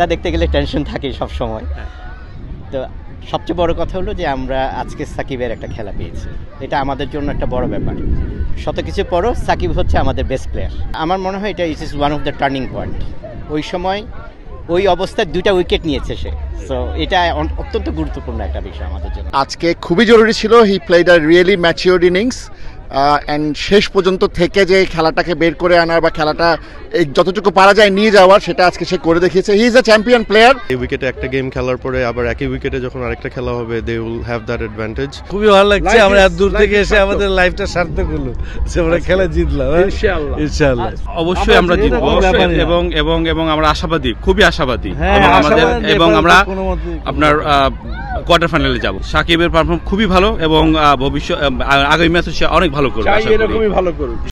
খেলা দেখতে গেলে টেনশন থাকে সব সময়। তো সবচেয়ে বড় কথা হলো যে আমরা আজকে সাকিবের একটা খেলা পেয়েছি, এটা আমাদের জন্য একটা বড় ব্যাপার। শত কিছু পরও সাকিব হচ্ছে আমাদের বেস্ট প্লেয়ার। আমার মনে হয় এটা it is one of the turning point. ওই সময় ওই অবস্থায় 2টা উইকেট নিয়েছে সে, সো এটা অত্যন্ত গুরুত্বপূর্ণ একটা বিষয় আমাদের জন্য। আজকে খুবই জরুরি ছিল, he played a really matured innings and শেষ পর্যন্ত থেকে যে খেলাটাকে বের করে আনার বা খেলাটা যতটুকু পারা যায় নিয়ে যাওয়ার, সেটা আজকে সে করে দেখিয়েছে। He is a champion player. এই উইকেটে একটা গেম খেলার পরে আবার একই উইকেটে যখন আরেকটা খেলা হবে, they will have that advantage. খুবই ভালো লাগছে, আমরা এত দূর থেকে এসে আমাদের লাইফটা সার্থক হলো, আমরা খেলা জিতলাম ইনশাআল্লাহ। অবশ্যই আমরা জিতবো এবং আমরা আশাবাদী, খুবই আশাবাদী আমাদের, এবং আমরা আপনার কোয়ার্টার ফাইনালে যাব। সাকিবের পারফরম্যান্স খুবই ভালো এবং ভবিষ্যৎ আগামী ম্যাচে সে অনেক ভালো করবে।